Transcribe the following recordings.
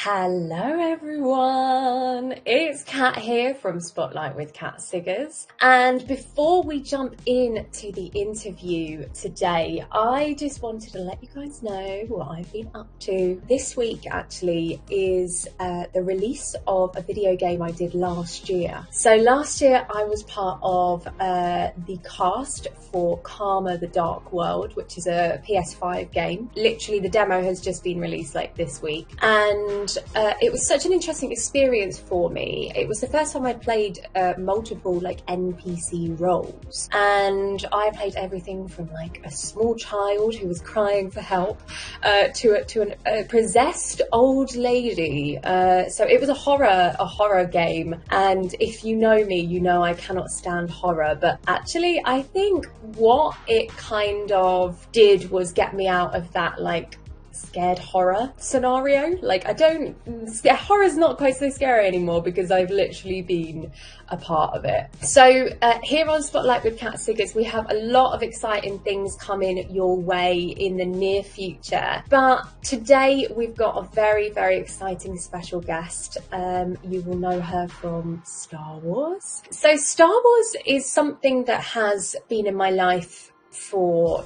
Hello everyone, it's Kat here from Spotlight with Kat Siggers, and before we jump into the interview today, I just wanted to let you guys know what I've been up to. This week actually is the release of a video game I did last year. So last year I was part of the cast for Karma the Dark World, which is a PS5 game. Literally the demo has just been released like this week, and it was such an interesting experience for me. It was the first time I'd played multiple like NPC roles, and I played everything from like a small child who was crying for help to a possessed old lady. So it was a horror game, and if you know me, you know I cannot stand horror, but actually I think what it kind of did was get me out of that like scared horror scenario. Like horror's not quite so scary anymore because I've literally been a part of it. So here on Spotlight with Kat Siggers, we have a lot of exciting things coming your way in the near future, but today we've got a very, very exciting special guest. You will know her from Star Wars. So Star Wars is something that has been in my life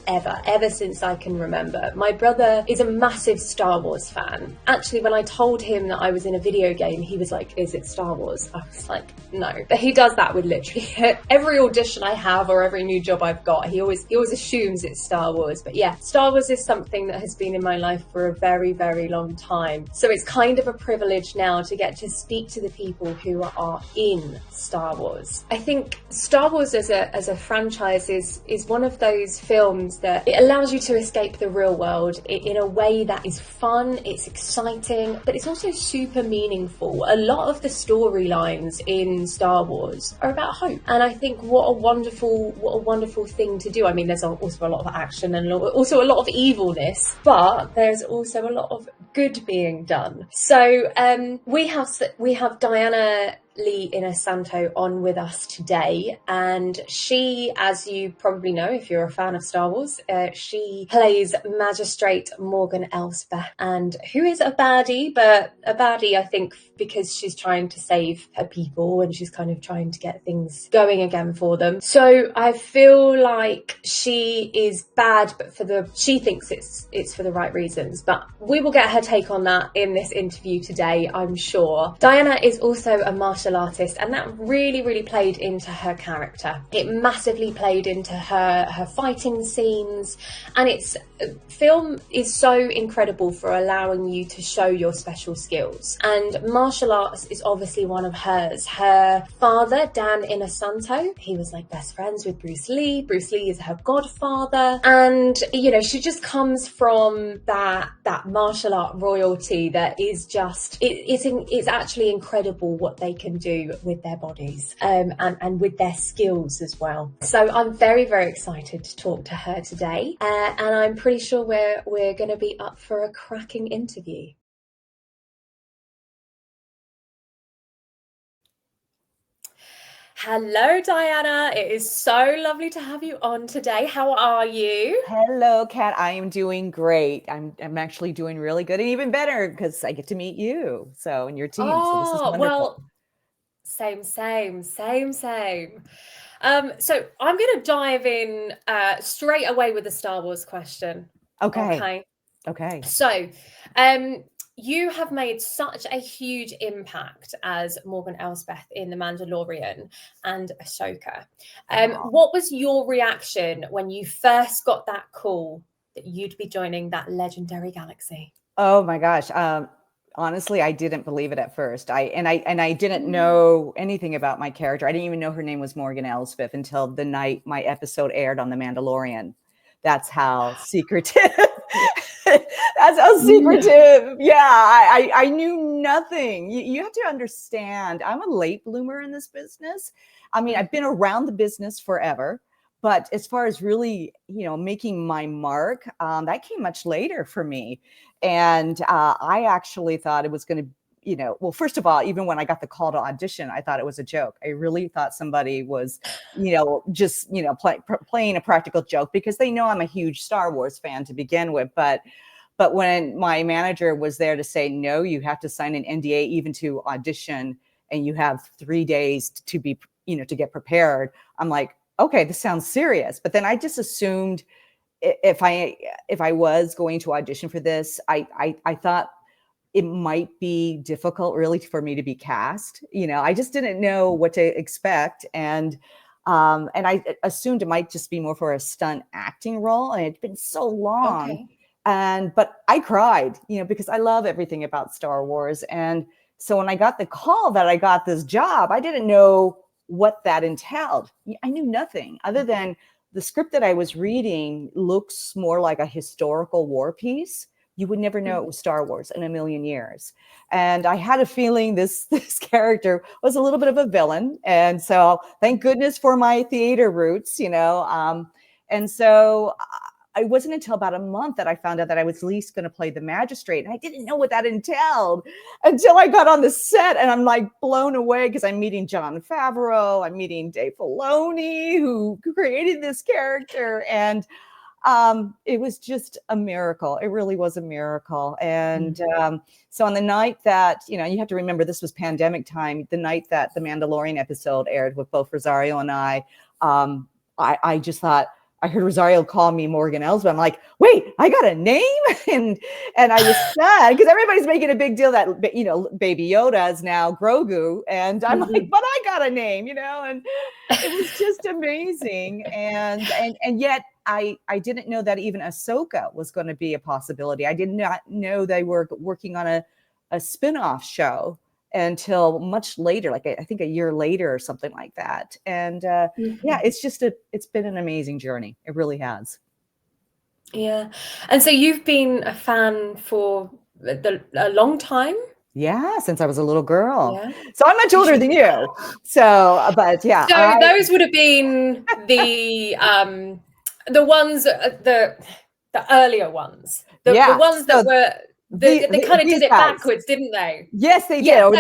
ever since I can remember. My brother is a massive Star Wars fan. Actually, when I told him that I was in a video game, he was like, "Is it Star Wars?" I was like, "No." But he does that with literally every audition I have or every new job I've got. He always assumes it's Star Wars. But yeah, Star Wars is something that has been in my life for a very, very long time. So it's kind of a privilege now to get to speak to the people who are in Star Wars. I think Star Wars as a franchise is one of those films that it allows you to escape the real world in a way that is fun, it's exciting, but it's also super meaningful. A lot of the storylines in Star Wars are about hope, and I think what a wonderful thing to do. I mean, there's also a lot of action and also a lot of evilness, but there's also a lot of good being done. So we have Diana Lee Inosanto on with us today, and she, as you probably know if you're a fan of Star Wars, she plays Magistrate Morgan Elsbeth, and who is a baddie, but a baddie I think because she's trying to save her people and she's kind of trying to get things going again for them. So I feel like she is bad, but she thinks it's for the right reasons, but we will get her take on that in this interview today, I'm sure. Diana is also a martial artist, and that really played into her character. It massively played into her fighting scenes, and film is so incredible for allowing you to show your special skills, and martial arts is obviously one of hers. Her father, Dan Inosanto, he was like best friends with Bruce Lee. Bruce Lee is her godfather, and you know, she just comes from that martial art royalty that is just it's actually incredible what they can do with their bodies and with their skills as well. So I'm very excited to talk to her today, and I'm pretty sure we're going to be up for a cracking interview. Hello, Diana. It is so lovely to have you on today. How are you? Hello, Kat. I am doing great. I'm actually doing really good, and even better because I get to meet you. And your team. So this is wonderful. Well, same. So I'm going to dive in straight away with a Star Wars question. Okay. So, you have made such a huge impact as Morgan Elsbeth in The Mandalorian and Ahsoka. What was your reaction when you first got that call that you'd be joining that legendary galaxy? Oh my gosh. Honestly, I didn't believe it at first. I didn't know anything about my character. I didn't even know her name was Morgan Elsbeth until the night my episode aired on The Mandalorian. That's how secretive. That's how secretive. Yeah, I knew nothing. You have to understand, I'm a late bloomer in this business. I mean, I've been around the business forever, but as far as really, making my mark, that came much later for me. And I actually thought it was going to, well, first of all, even when I got the call to audition, I thought it was a joke. I really thought somebody was, just, playing a practical joke, because they know I'm a huge Star Wars fan to begin with. But But when my manager was there to say, no, you have to sign an NDA even to audition, and you have 3 days to be, to get prepared. I'm like, okay, this sounds serious. But then I just assumed if I was going to audition for this, I thought it might be difficult really for me to be cast. I just didn't know what to expect. And I assumed it might just be more for a stunt acting role. And it's been so long. Okay. But I cried, because I love everything about Star Wars. And so when I got the call that I got this job, I didn't know what that entailed. I knew nothing other than the script that I was reading looks more like a historical war piece. You would never know it was Star Wars in a million years. And I had a feeling this character was a little bit of a villain. And so thank goodness for my theater roots, and so it wasn't until about a month that I found out that I was at least going to play the magistrate. And I didn't know what that entailed until I got on the set, and I'm like blown away because I'm meeting Jon Favreau. I'm meeting Dave Filoni, who created this character. And it was just a miracle. It really was a miracle. And so on the night that, you have to remember this was pandemic time, the night that the Mandalorian episode aired with both Rosario and I just thought, I heard Rosario call me Morgan Elsbeth. I'm like, wait, I got a name? And I was sad because everybody's making a big deal that, Baby Yoda is now Grogu. And I'm like, but I got a name, and it was just amazing. And yet I didn't know that even Ahsoka was going to be a possibility. I did not know they were working on a spin-off show until much later, like I think a year later or something like that. And yeah, it's been an amazing journey. It really has. Yeah. And so you've been a fan for a long time? Yeah, since I was a little girl. Yeah. So I'm much older than you. So, but yeah. So those would have been the ones, the earlier ones, the ones that were. They kind of did it backwards, didn't they? Yes, they did. Yeah,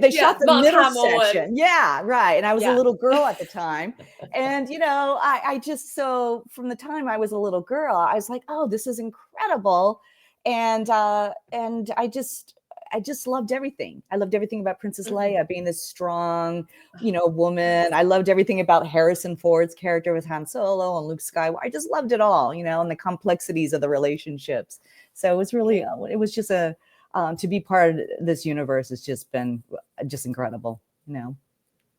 they shot the Mark middle Hamill section. Yeah, right. And I was a little girl at the time. And, I just, so from the time I was a little girl, I was like, oh, this is incredible. And I just loved everything. I loved everything about Princess Leia being this strong, woman. I loved everything about Harrison Ford's character with Han Solo and Luke Skywalker. I just loved it all, and the complexities of the relationships. So it was really, it was just to be part of this universe has just been just incredible,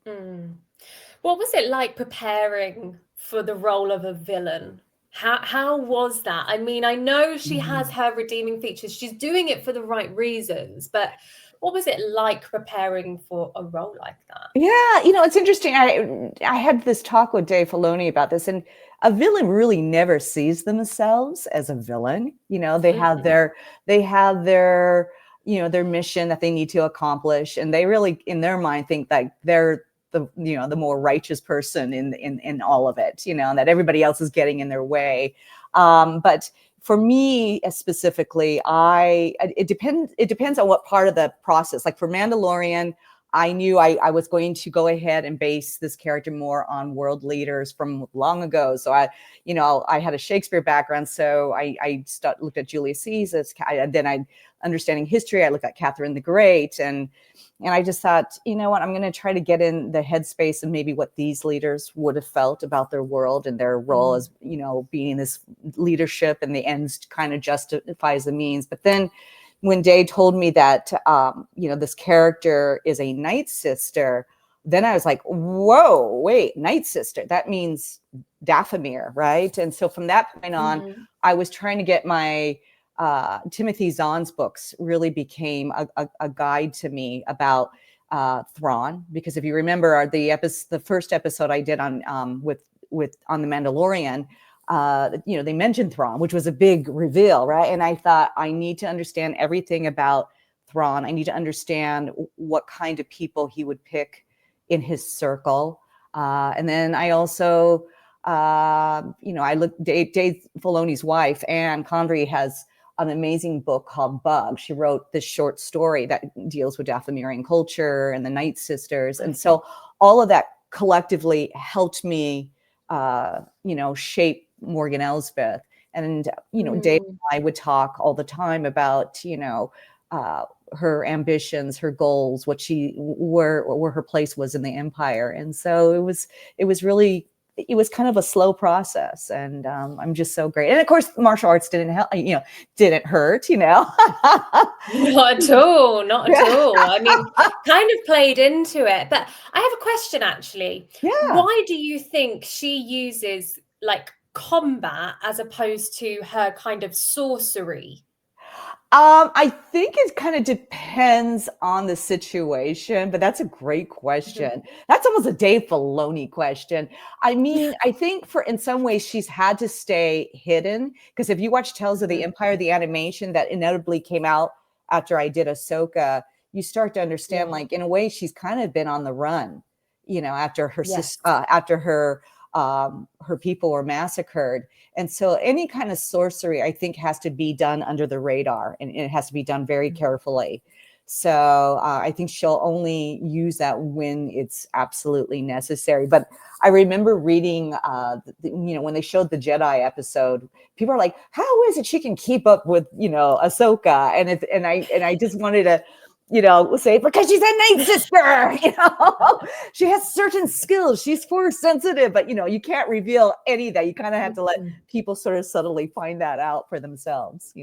What was it like preparing for the role of a villain? How was that? I mean, I know she has her redeeming features. She's doing it for the right reasons, but what was it like preparing for a role like that? Yeah, it's interesting. I had this talk with Dave Filoni about this, and a villain really never sees themselves as a villain. They have their their mission that they need to accomplish, and they really, in their mind, think that they're the more righteous person in all of it, and that everybody else is getting in their way. But for me specifically, it depends on what part of the process. Like for Mandalorian, I knew I was going to go ahead and base this character more on world leaders from long ago. So I had a Shakespeare background, so I looked at Julius Caesar. Then understanding history, I looked at Catherine the Great, and I just thought, you know what, I'm going to try to get in the headspace of maybe what these leaders would have felt about their world and their role as, being this leadership, and the ends kind of justifies the means. But then when Dave told me that, this character is a Night Sister, then I was like, whoa, wait, Night Sister, that means Dathomir, right? And so from that point on, I was trying to get my Timothy Zahn's books really became a guide to me about Thrawn, because if you remember the first episode I did on on the Mandalorian, they mentioned Thrawn, which was a big reveal, right? And I thought, I need to understand everything about Thrawn. I need to understand what kind of people he would pick in his circle. And then I also, I looked, Dave Filoni's wife, Anne Condry, has an amazing book called Bug. She wrote this short story that deals with Dathomirian culture and the Night Sisters. And so all of that collectively helped me, shape Morgan Elsbeth. And, Dave and I would talk all the time about, her ambitions, her goals, where her place was in the empire. And so it was kind of a slow process, and I'm just so great. And of course, martial arts didn't help, didn't hurt, Not at all, not at all. I mean, kind of played into it. But I have a question, actually. Yeah. Why do you think she uses like combat as opposed to her kind of sorcery? I think it kind of depends on the situation, but that's a great question. That's almost a Dave Filoni question. I mean, I think in some ways she's had to stay hidden, because if you watch Tales of the Empire, the animation that inevitably came out after I did Ahsoka, you start to understand, like, in a way, she's kind of been on the run, after her her people were massacred. And so any kind of sorcery, I think, has to be done under the radar, and it has to be done very carefully. So I think she'll only use that when it's absolutely necessary. But I remember reading, when they showed the Jedi episode, people are like, how is it she can keep up with, Ahsoka? And I just wanted to, say, because she's a night sister, she has certain skills. She's force sensitive, but you can't reveal any of that. You kind of have to let people sort of subtly find that out for themselves,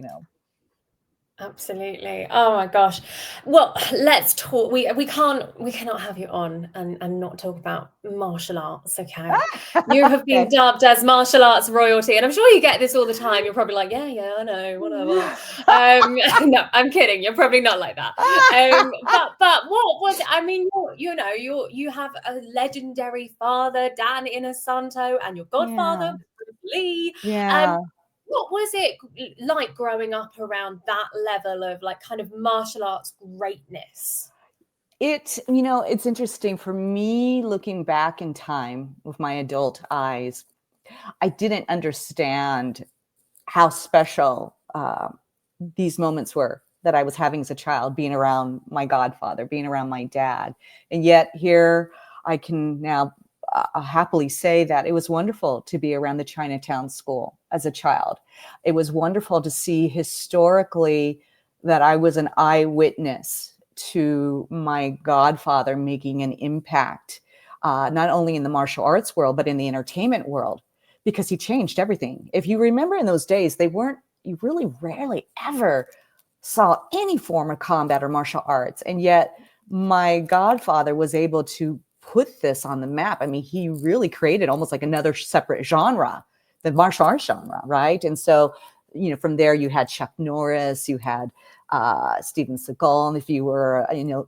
Absolutely. Oh my gosh. Well, let's talk. We cannot have you on and not talk about martial arts. Okay. You have been dubbed as martial arts royalty, and I'm sure you get this all the time. You're probably like, yeah, I know, whatever. No, I'm kidding. You're probably not like that. But what was it? I mean, you have a legendary father, Dan Inosanto, and your godfather, Lee. Yeah. What was it like growing up around that level of like kind of martial arts greatness? It's interesting for me, looking back in time with my adult eyes. I didn't understand how special these moments were that I was having as a child, being around my godfather, being around my dad. And yet here I can now happily say that it was wonderful to be around the Chinatown School as a child. It was wonderful to see historically that I was an eyewitness to my godfather making an impact, not only in the martial arts world, but in the entertainment world, because he changed everything. If you remember, in those days, you really rarely ever saw any form of combat or martial arts. And yet my godfather was able to put this on the map. I mean, he really created almost like another separate genre, the martial arts genre, right? And so, from there you had Chuck Norris, you had Steven Seagal, and if you were,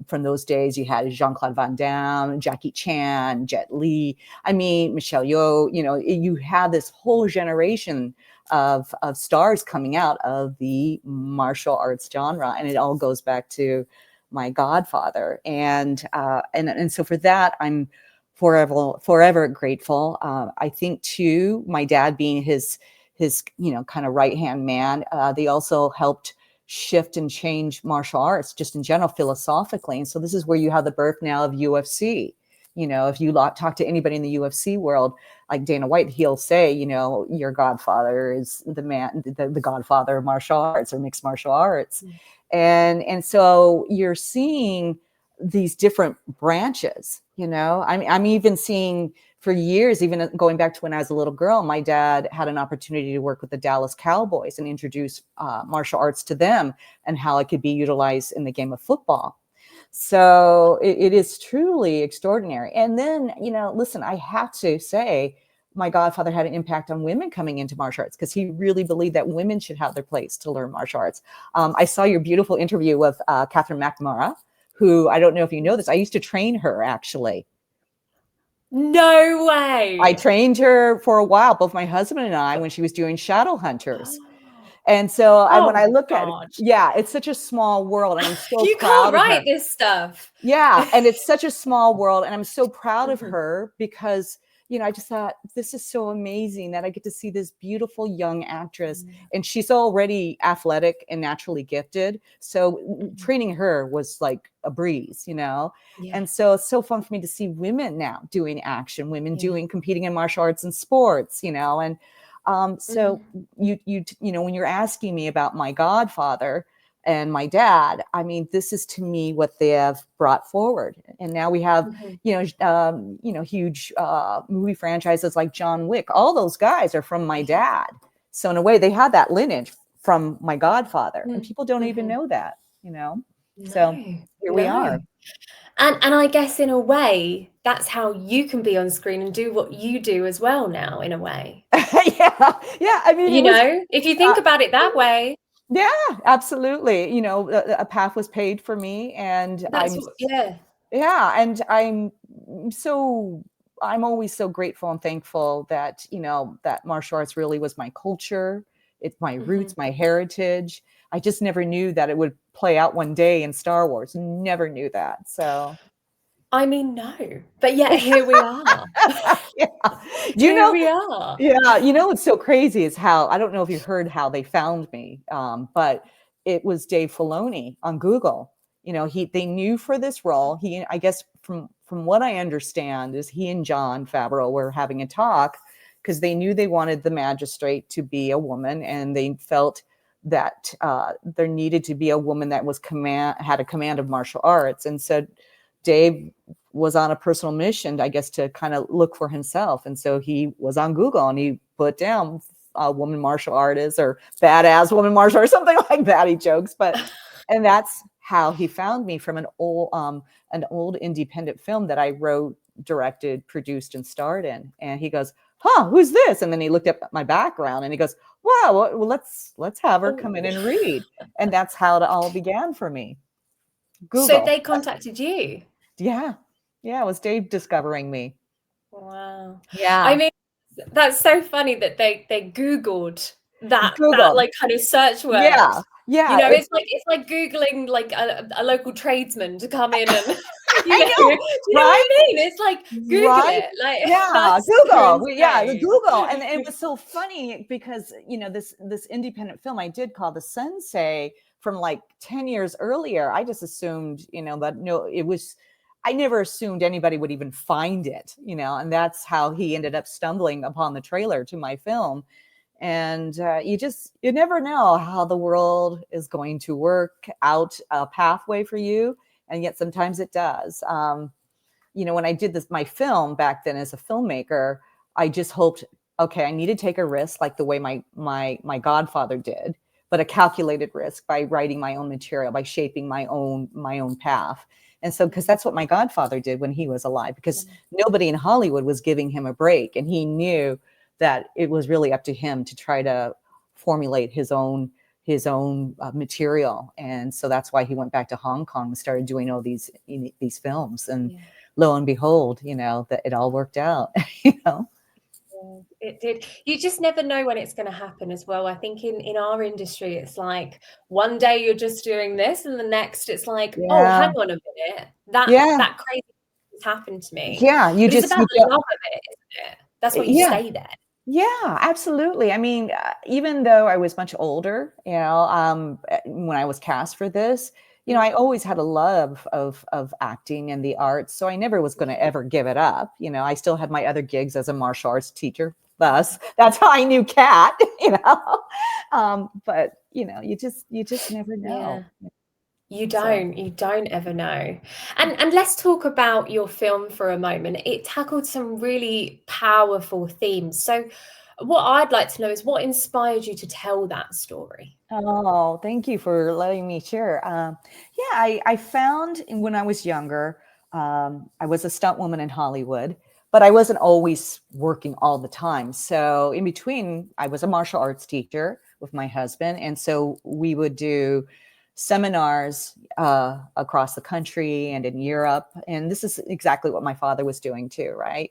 from those days, you had Jean-Claude Van Damme, Jackie Chan, Jet Li. I mean, Michelle Yeoh. You had this whole generation of stars coming out of the martial arts genre, and it all goes back to my godfather, and so for that I'm forever grateful. I think too, my dad being his kind of right hand man, they also helped shift and change martial arts just in general philosophically. And so this is where you have the birth now of UFC. If you talk to anybody in the UFC world, like Dana White, he'll say, your godfather is the man, the godfather of martial arts or mixed martial arts. And so you're seeing these different branches, I'm even seeing, for years, even going back to when I was a little girl, my dad had an opportunity to work with the Dallas Cowboys and introduce martial arts to them and how it could be utilized in the game of football. So it is truly extraordinary. And then, listen, I have to say, my godfather had an impact on women coming into martial arts, because he really believed that women should have their place to learn martial arts. I saw your beautiful interview with Catherine McNamara, who, I don't know if you know this, I used to train her, actually. No way. I trained her for a while, both my husband and I, when she was doing Shadow Hunters. And so when I look at it, it's such a small world, and I'm so you proud can't write of her. This stuff. Yeah, and it's such a small world, and I'm so proud of her, because I just thought, this is so amazing that I get to see this beautiful young actress, and she's already athletic and naturally gifted. So training her was like a breeze, And so it's so fun for me to see women now doing action, women competing in martial arts and sports, and So you know, when you're asking me about my godfather and my dad, I mean, this is to me what they have brought forward. And now we have, you know, huge movie franchises like John Wick. All those guys are from my dad. So in a way, they had that lineage from my godfather, and people don't even know that, you know. So here we are. And I guess in a way, that's how you can be on screen and do what you do as well now, in a way. Yeah. I mean, you know, if you think about it that way. Yeah, absolutely. You know, a path was paid for me, and and I'm always so grateful and thankful that, you know, that martial arts really was my culture. It's my roots, my heritage. I just never knew that it would play out one day in Star Wars. Never knew that. So I mean, no, but yet here we are. Here we are. Yeah, you know what's so crazy is how, I don't know if you heard how they found me, but it was Dave Filoni on Google. You know, they knew for this role. I guess from what I understand, is he and Jon Favreau were having a talk because they knew they wanted the magistrate to be a woman, and they felt that there needed to be a woman that had a command of martial arts, and so Dave was on a personal mission, I guess, to kind of look for himself. And so he was on Google and he put down a woman martial artist or badass woman martial artist, something like that. He jokes, and that's how he found me, from an old independent film that I wrote, directed, produced, and starred in. And he goes, "Huh, who's this?" And then he looked up at my background and he goes, "Wow, well, let's have her come in and read." And that's how it all began for me. Google. So they contacted you? Yeah. Yeah, it was Dave discovering me. Wow. Yeah. I mean, that's so funny that they Googled that like kind of search word. Yeah. You know, it's like Googling like a local tradesman to come in and you know what I mean? It's like Google it. Like Google. Google. And it was so funny because, you know, this independent film I did called The Sensei from like 10 years earlier. I just assumed, you know, that I never assumed anybody would even find it, you know, and that's how he ended up stumbling upon the trailer to my film. And you never know how the world is going to work out a pathway for you. And yet sometimes it does. You know, when I did my film back then as a filmmaker, I just hoped, okay, I need to take a risk like the way my godfather did, but a calculated risk by writing my own material, by shaping my own path. And so, because that's what my godfather did when he was alive, because nobody in Hollywood was giving him a break. And he knew that it was really up to him to try to formulate his own material. And so that's why he went back to Hong Kong and started doing all these films. And lo and behold, you know, that it all worked out, you know. It did. You just never know when it's going to happen as well. I think in our industry, it's like one day you're just doing this, and the next it's like, oh, hang on a minute, that crazy has happened to me. Yeah, it's about the love of it, isn't it? That's why you stay there. Yeah, absolutely. I mean, even though I was much older, you know, when I was cast for this, you know, I always had a love of acting and the arts. So I never was going to ever give it up. You know, I still had my other gigs as a martial arts teacher. Thus, that's how I knew Kat, you know. But, you know, you just never know. Yeah. You don't ever know. And let's talk about your film for a moment. It tackled some really powerful themes. So what I'd like to know is what inspired you to tell that story? Oh, thank you for letting me share. I found when I was younger, I was a stunt woman in Hollywood, but I wasn't always working all the time. So in between, I was a martial arts teacher with my husband. And so we would do seminars across the country and in Europe. And this is exactly what my father was doing too, right?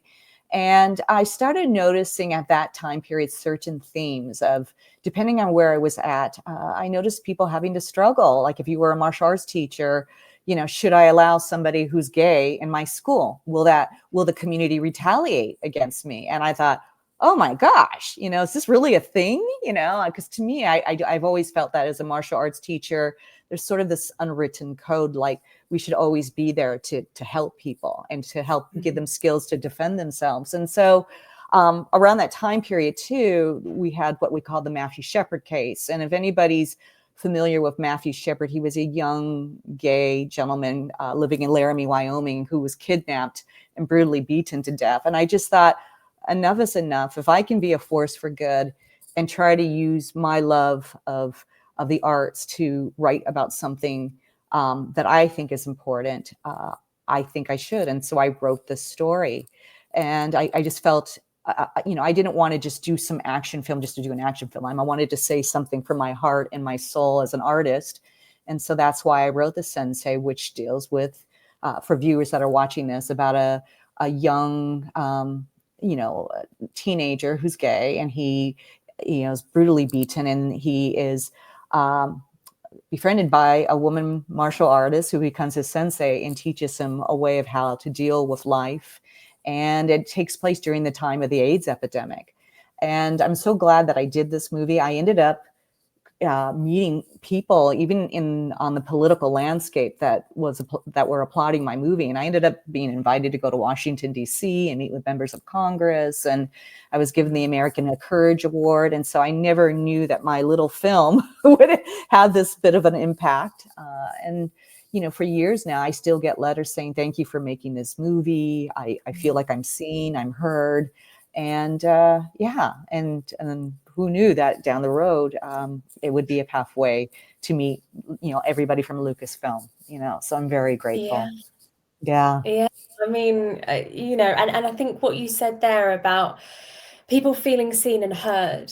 And I started noticing at that time period certain themes of, depending on where I was at, I noticed people having to struggle. Like if you were a martial arts teacher, you know, should I allow somebody who's gay in my school? Will the community retaliate against me? And I thought, oh my gosh, you know, is this really a thing? You know, because to me, I've always felt that as a martial arts teacher, there's sort of this unwritten code, like we should always be there to help people and to help give them skills to defend themselves. And so Around that time period too, we had what we call the Matthew Shepard case. And if anybody's familiar with Matthew Shepard, he was a young gay gentleman living in Laramie, Wyoming, who was kidnapped and brutally beaten to death. And I just thought, enough is enough. If I can be a force for good and try to use my love of the arts to write about something that I think is important, I think I should. And so I wrote this story. And I just felt, I didn't want to just do some action film just to do an action film. I wanted to say something from my heart and my soul as an artist. And so that's why I wrote The Sensei, which deals with, for viewers that are watching this, about a young, teenager who's gay, and he is brutally beaten, and he is befriended by a woman martial artist who becomes his sensei and teaches him a way of how to deal with life. And it takes place during the time of the AIDS epidemic. And I'm so glad that I did this movie. I ended up meeting people, even on the political landscape, that were applauding my movie. And I ended up being invited to go to Washington, D.C. and meet with members of Congress. And I was given the American Courage Award. And so I never knew that my little film would have this bit of an impact. And for years now, I still get letters saying, thank you for making this movie. I feel like I'm seen, I'm heard. And and who knew that down the road, it would be a pathway to meet, everybody from Lucasfilm, so I'm very grateful. Yeah. I mean, and I think what you said there about people feeling seen and heard,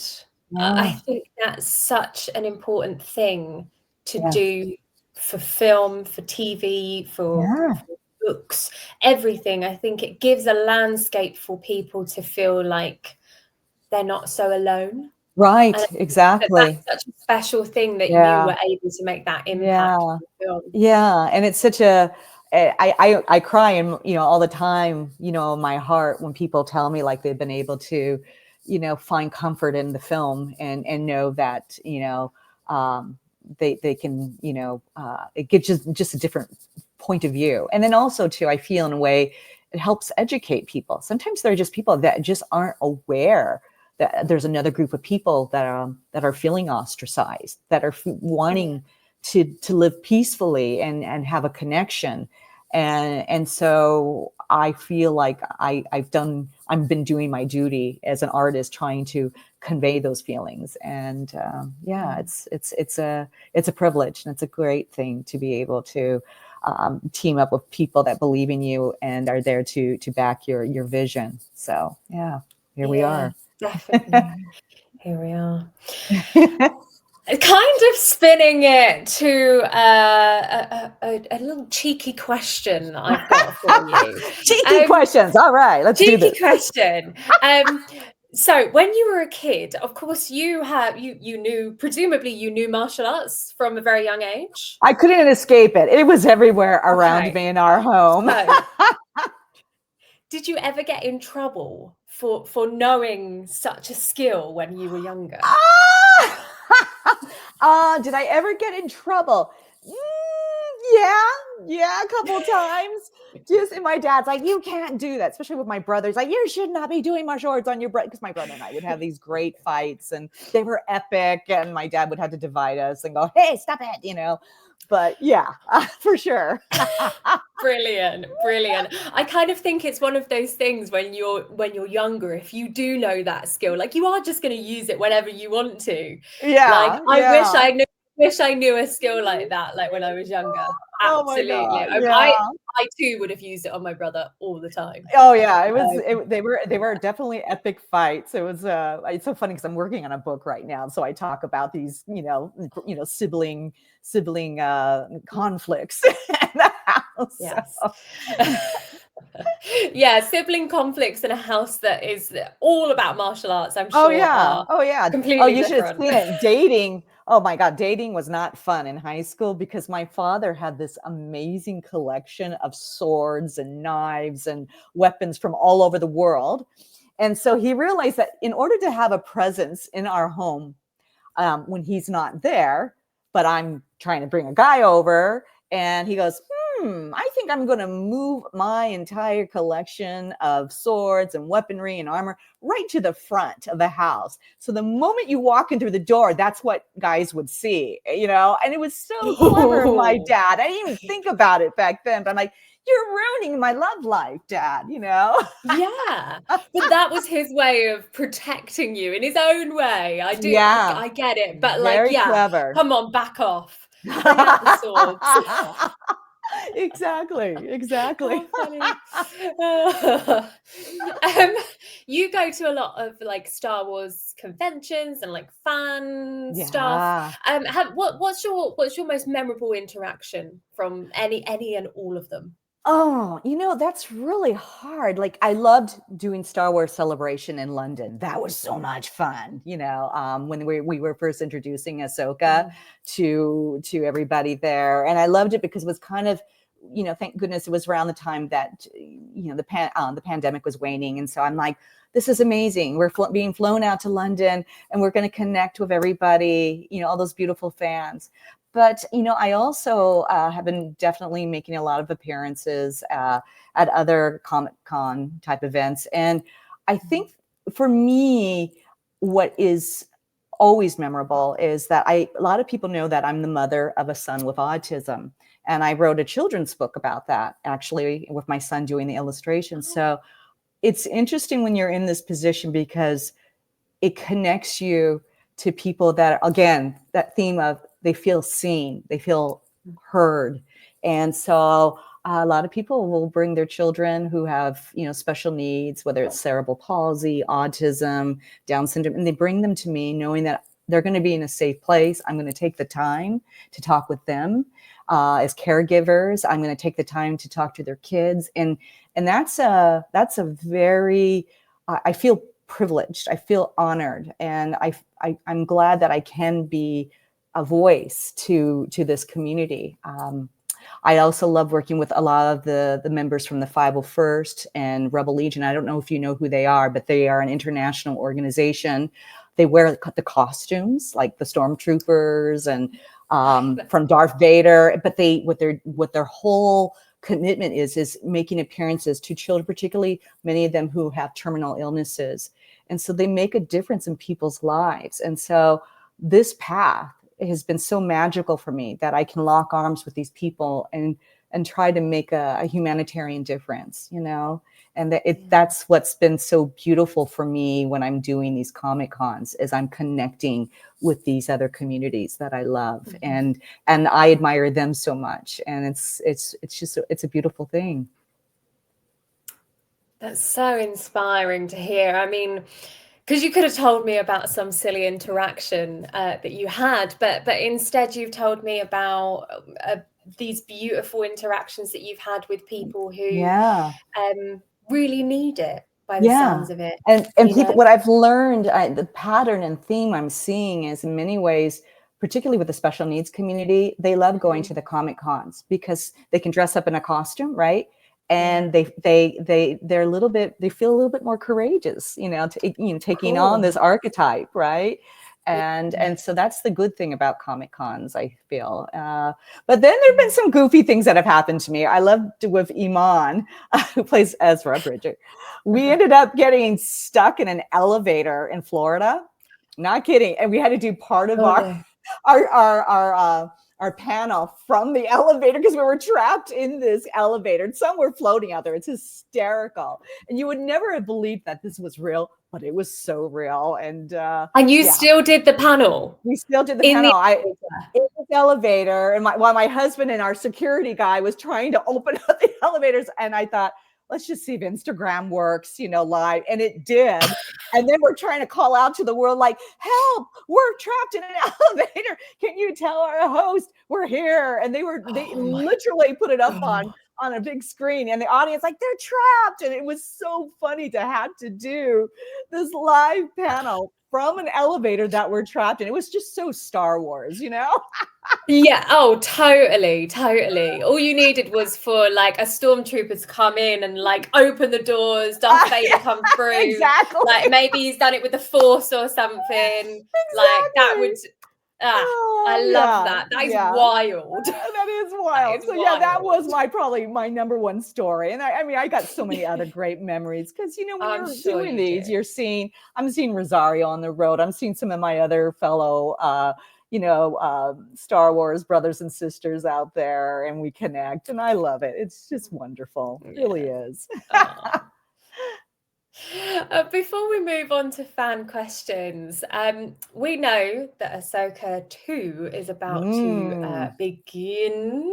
I think that's such an important thing to do for film, for TV, for books, everything. I think it gives a landscape for people to feel like they're not so alone. Right, exactly. That's such a special thing that you were able to make that impact. Yeah, and it's such a, I cry and all the time, in my heart when people tell me like they've been able to, find comfort in the film and know that they can it gives just a different point of view. And then also too, I feel in a way it helps educate people. Sometimes there are just people that just aren't aware that there's another group of people that are feeling ostracized, that are wanting to live peacefully and have a connection. And so I feel like I've been doing my duty as an artist, trying to convey those feelings. And it's a privilege, and it's a great thing to be able to team up with people that believe in you and are there to back your vision. So here we are. Definitely. Here we are. Kind of spinning it to a little cheeky question that I've got for you. Cheeky questions. All right, let's do this. Cheeky question. So when you were a kid, of course, presumably you knew martial arts from a very young age. I couldn't escape it. It was everywhere around me in our home. Did you ever get in trouble for knowing such a skill when you were younger? Did I ever get in trouble? Yeah, a couple of times. And my dad's like, you can't do that, especially with my brothers. Like, you should not be doing martial arts on your brother, because my brother and I would have these great fights, and they were epic. And my dad would have to divide us and go, "Hey, stop it," But for sure. Brilliant. I kind of think it's one of those things when you're younger, if you do know that skill, like you are just going to use it whenever you want to. Like I wish I knew a skill like that, like when I was younger. Absolutely. Oh my God, I too would have used it on my brother all the time. Oh yeah, they were definitely epic fights. It was it's so funny because I'm working on a book right now, so I talk about these sibling conflicts in the house. Yes. Sibling conflicts in a house that is all about martial arts, I'm sure. Oh yeah. Completely you different. should have seen it. Dating. Oh my God, dating was not fun in high school because my father had this amazing collection of swords and knives and weapons from all over the world. And so he realized that in order to have a presence in our home when he's not there, but I'm trying to bring a guy over, and he goes, I think I'm going to move my entire collection of swords and weaponry and armor right to the front of the house. So the moment you walk in through the door, that's what guys would see, you know? And it was so clever of my dad. I didn't even think about it back then, but I'm like, you're ruining my love life, Dad, you know? Yeah, but that was his way of protecting you in his own way. I do, Yeah, I get it. But like, very yeah, clever. come on, back off. Bring out the swords. Exactly. How funny. You go to a lot of like Star Wars conventions and like fan stuff. Yeah. What's your most memorable interaction from any and all of them? Oh, you know, that's really hard. Like, I loved doing Star Wars Celebration in London. That was so much fun, you know, when we were first introducing Ahsoka to everybody there. And I loved it because it was kind of, you know, thank goodness it was around the time that, you know, the pandemic was waning. And so I'm like, this is amazing. We're being flown out to London and we're going to connect with everybody, you know, all those beautiful fans. But, you know, I also have been definitely making a lot of appearances at other Comic-Con type events. And I think for me, what is always memorable is that a lot of people know that I'm the mother of a son with autism. And I wrote a children's book about that, actually, with my son doing the illustrations. So it's interesting when you're in this position because it connects you to people that, again, that theme of they feel seen, they feel heard. And so a lot of people will bring their children who have, you know, special needs, whether it's cerebral palsy, autism, Down syndrome, and they bring them to me knowing that they're going to be in a safe place. I'm going to take the time to talk with them as caregivers. I'm going to take the time to talk to their kids. And that's a very, I feel privileged. I feel honored. And I'm glad that I can be a voice to this community. I also love working with a lot of the members from the 501st and Rebel Legion. I don't know if you know who they are, but they are an international organization. They wear the costumes like the stormtroopers and from Darth Vader, but what their whole commitment is making appearances to children, particularly many of them who have terminal illnesses. And so they make a difference in people's lives. And so this path has been so magical for me that I can lock arms with these people and try to make a humanitarian difference, you know? And that's what's been so beautiful for me when I'm doing these Comic-Cons is I'm connecting with these other communities that I love and I admire them so much. And it's a beautiful thing. That's so inspiring to hear. I mean, because you could have told me about some silly interaction that you had, but instead you've told me about these beautiful interactions that you've had with people who really need it by the sounds of it. And people, what I've learned, the pattern and theme I'm seeing is in many ways, particularly with the special needs community, they love going to the Comic-Cons because they can dress up in a costume, right? And they feel a little bit more courageous, you know, taking on this archetype, right? And so that's the good thing about Comic-Cons, I feel. But then there've been some goofy things that have happened to me. I loved with Iman, who plays Ezra Bridger. We ended up getting stuck in an elevator in Florida. Not kidding. And we had to do part of our panel from the elevator because we were trapped in this elevator and some were floating out there. It's hysterical. And you would never have believed that this was real, but it was so real. And you still did the panel? We still did the panel. In this elevator, and while my husband and our security guy was trying to open up the elevators, and I thought, let's just see if Instagram works, you know, live. And it did. And then we're trying to call out to the world, like, help, we're trapped in an elevator. Can you tell our host we're here? And they literally put it up on a big screen and the audience, like, they're trapped. And it was so funny to have to do this live panel from an elevator that we're trapped in. It was just so Star Wars, you know? Yeah. Oh, totally. All you needed was for like a stormtrooper to come in and like open the doors, Darth Vader come through. Exactly. Like maybe he's done it with the Force or something. Exactly. Like that would. I love that. That is wild. That is wild. That is So wild. that was probably my number one story. And I mean, I got so many other great memories because, when I'm you're sure doing you these, do. I'm seeing Rosario on the road. I'm seeing some of my other fellow, Star Wars brothers and sisters out there, and we connect, and I love it. It's just wonderful. It really is. Before we move on to fan questions, we know that Ahsoka 2 is about to begin.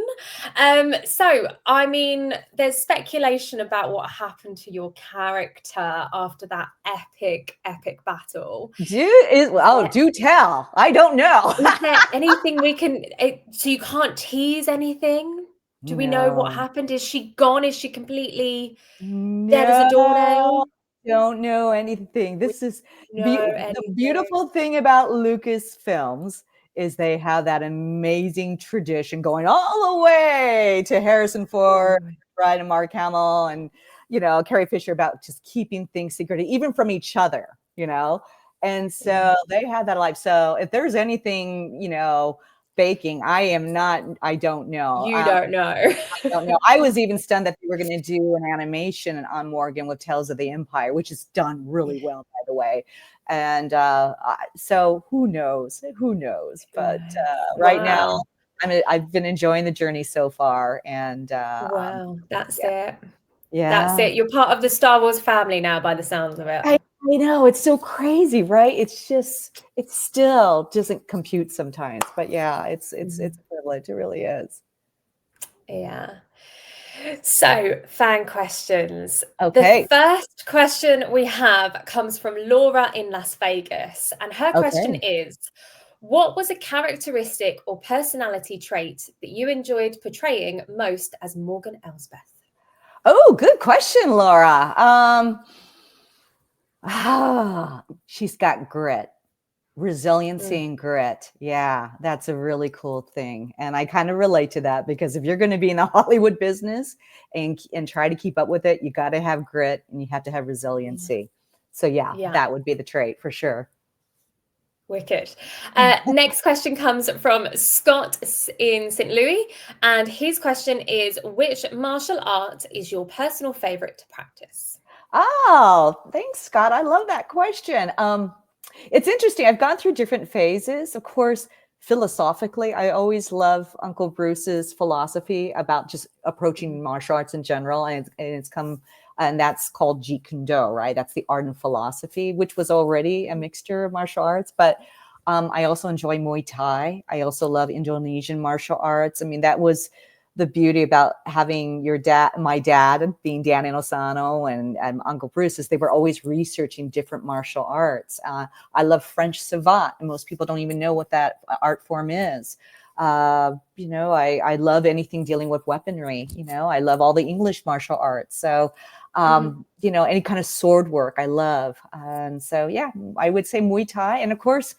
So, I mean, there's speculation about what happened to your character after that epic battle. Do tell. I don't know. Is there anything we can... so you can't tease anything? Do we know what happened? Is she gone? Is she completely dead as a doornail? Don't know anything. This is the beautiful thing about Lucasfilms is they have that amazing tradition going all the way to Harrison Ford, Bride and Mark Hamill, and Carrie Fisher about just keeping things secret, even from each other. And so they had that alive. So if there's anything, baking, I don't know. You don't know. I don't know. I was even stunned that they were going to do an animation on Morgan with Tales of the Empire, which is done really well, by the way. And so who knows? But right now, I've been enjoying the journey so far. And wow, that's it. Yeah, that's it. You're part of the Star Wars family now, by the sounds of it. I know, it's so crazy, right? It still doesn't compute sometimes. But yeah, it's a privilege. It really is. Yeah. So, fan questions. Okay. The first question we have comes from Laura in Las Vegas. And her question is, what was a characteristic or personality trait that you enjoyed portraying most as Morgan Elsbeth? Oh, good question, Laura. She's got grit. Resiliency and grit. Yeah, that's a really cool thing. And I kind of relate to that because if you're going to be in the Hollywood business and try to keep up with it, you got to have grit and you have to have resiliency. So yeah, that would be the trait for sure. Wicked. Next question comes from Scott in St. Louis. And his question is, which martial art is your personal favorite to practice? Oh, thanks, Scott. I love that question. It's interesting. I've gone through different phases. Of course, philosophically, I always love Uncle Bruce's philosophy about just approaching martial arts in general. And that's called Jeet Kune Do, right? That's the art and philosophy, which was already a mixture of martial arts. But I also enjoy Muay Thai. I also love Indonesian martial arts. I mean, that was the beauty about having my dad being Diana Inosanto and Uncle Bruce is they were always researching different martial arts. I love French savate, and most people don't even know what that art form is. I love anything dealing with weaponry. I love all the English martial arts. So, any kind of sword work I love. And so, yeah, I would say Muay Thai, and of course,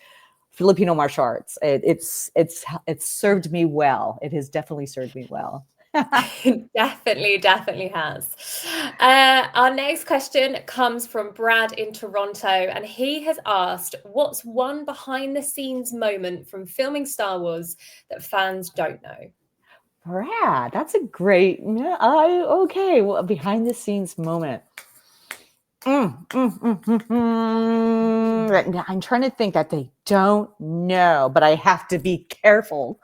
Filipino martial arts. It's served me well. It has definitely served me well. Definitely has. Our next question comes from Brad in Toronto, and he has asked, what's one behind the scenes moment from filming Star Wars that fans don't know? Brad, that's a great, well, behind the scenes moment. I'm trying to think that they don't know, but I have to be careful.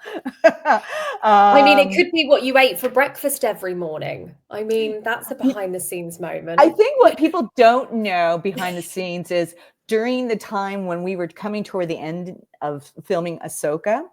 I mean, it could be what you ate for breakfast every morning. I mean, that's a behind the scenes moment. I think what people don't know behind the scenes is during the time when we were coming toward the end of filming Ahsoka,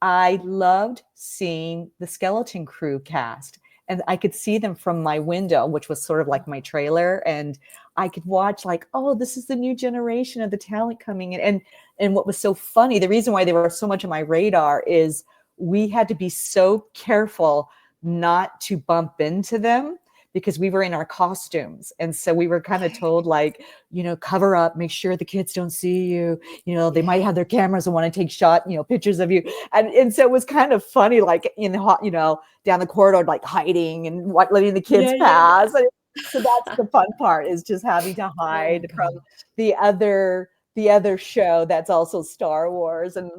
I loved seeing the skeleton crew cast. And I could see them from my window, which was sort of like my trailer. And I could watch like, oh, this is the new generation of the talent coming in. And what was so funny, the reason why they were so much on my radar is we had to be so careful not to bump into them because we were in our costumes. And so we were kind of told like, cover up, make sure the kids don't see you. They might have their cameras and want to take pictures of you. And so it was kind of funny, like down the corridor, like hiding and letting the kids pass. Yeah. So that's the fun part, is just having to hide from the other show that's also Star Wars. And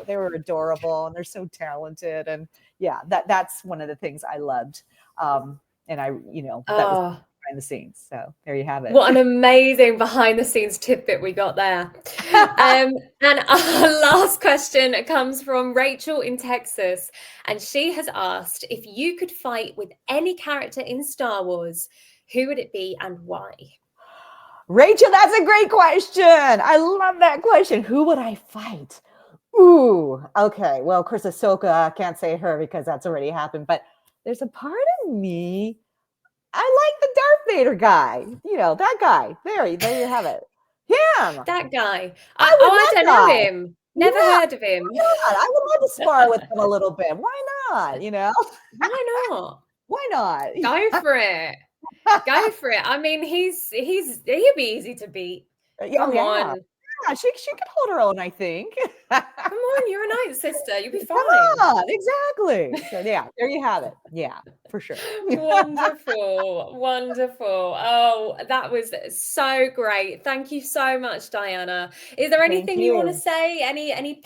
They were adorable, and they're so talented. And yeah, that's one of the things I loved. And I, that was behind the scenes. So there you have it. What an amazing behind the scenes tidbit we got there. And our last question comes from Rachel in Texas. And she has asked, if you could fight with any character in Star Wars, who would it be and why? Rachel, that's a great question. I love that question. Who would I fight? Ooh, okay. Well, of course, Ahsoka, I can't say her because that's already happened. But there's a part of me, I like the Darth Vader guy. That guy. There you have it. Him. That guy. I don't know him. Never heard of him. I would love to spar with him a little bit. Why not? Why not? Why not? Go for it. Go for it. I mean, he'd be easy to beat. Come on. Yeah, she could hold her own, I think. Come on, you're a Night Sister. You'll be fine. Come on, exactly. So yeah, there you have it. Yeah, for sure. Wonderful. Wonderful. Oh, that was so great. Thank you so much, Diana. Is there anything you want to say? Any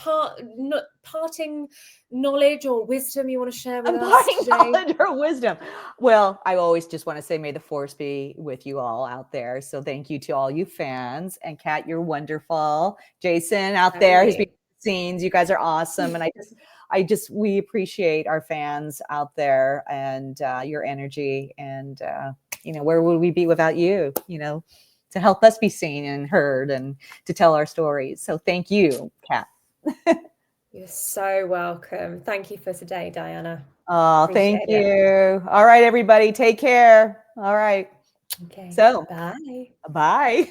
parting knowledge or wisdom you want to share with us today? Knowledge or wisdom? Well, I always just want to say, may the force be with you all out there. So thank you to all you fans. And Kat, you're wonderful. Jason out there, he's behind the scenes. You guys are awesome. And we appreciate our fans out there and your energy. And where would we be without you? To help us be seen and heard and to tell our stories. So thank you, Kat. You're so welcome. Thank you for today, Diana. Oh, thank you. All right, everybody, take care. All right. Okay. So, bye. Bye.